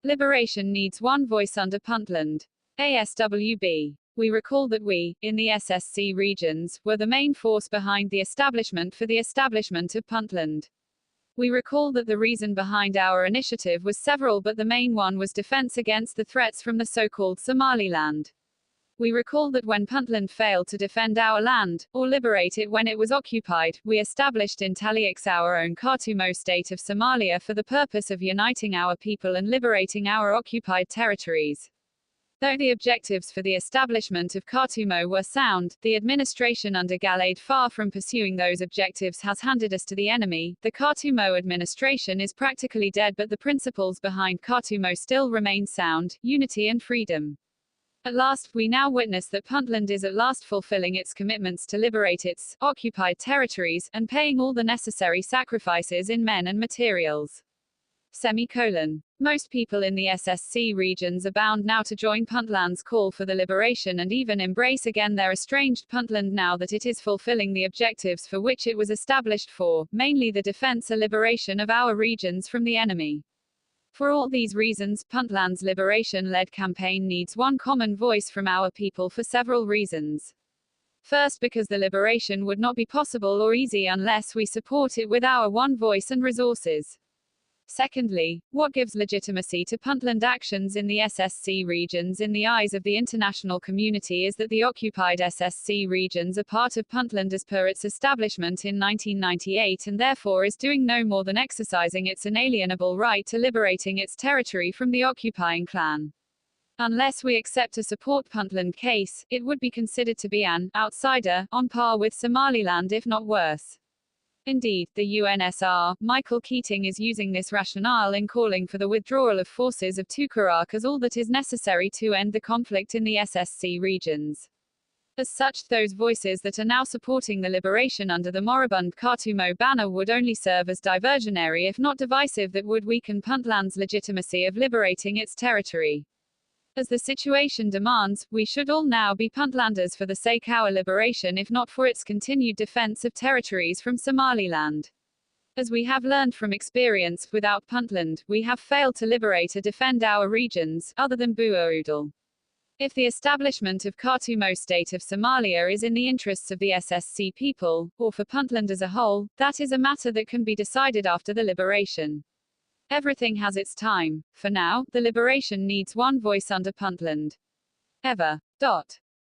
Liberation needs one voice under Puntland. ASWB. We recall that we, in the SSC regions, were the main force behind the establishment for the establishment of Puntland. We recall that the reason behind our initiative was several, but the main one was defense against the threats from the so-called Somaliland. We recall that when Puntland failed to defend our land, or liberate it when it was occupied, we established in Taliix our own Khartoumo state of Somalia for the purpose of uniting our people and liberating our occupied territories. Though the objectives for the establishment of Khartoumo were sound, the administration under Galaid, far from pursuing those objectives, has handed us to the enemy. The Khartoumo administration is practically dead, but the principles behind Khartoumo still remain sound: unity and freedom. At last, we now witness that Puntland is at last fulfilling its commitments to liberate its occupied territories, and paying all the necessary sacrifices in men and materials. Most people in the SSC regions are bound now to join Puntland's call for the liberation and even embrace again their estranged Puntland now that it is fulfilling the objectives for which it was established for, mainly the defense and liberation of our regions from the enemy. For all these reasons, Puntland's liberation-led campaign needs one common voice from our people for several reasons. First, because the liberation would not be possible or easy unless we support it with our one voice and resources. Secondly, what gives legitimacy to Puntland actions in the SSC regions in the eyes of the international community is that the occupied SSC regions are part of Puntland as per its establishment in 1998, and therefore is doing no more than exercising its inalienable right to liberating its territory from the occupying clan. Unless we accept a support Puntland case, it would be considered to be an outsider, on par with Somaliland if not worse. Indeed, the UNSR, Michael Keating, is using this rationale in calling for the withdrawal of forces of Tukaraq as all that is necessary to end the conflict in the SSC regions. As such, those voices that are now supporting the liberation under the moribund Khartoumo banner would only serve as diversionary if not divisive, that would weaken Puntland's legitimacy of liberating its territory. As the situation demands, we should all now be Puntlanders for the sake of our liberation if not for its continued defense of territories from Somaliland. As we have learned from experience, without Puntland, we have failed to liberate or defend our regions, other than Buurudal. If the establishment of Khartoumo state of Somalia is in the interests of the SSC people, or for Puntland as a whole, that is a matter that can be decided after the liberation. Everything has its time. For now, the liberation needs one voice under Puntland. Ever.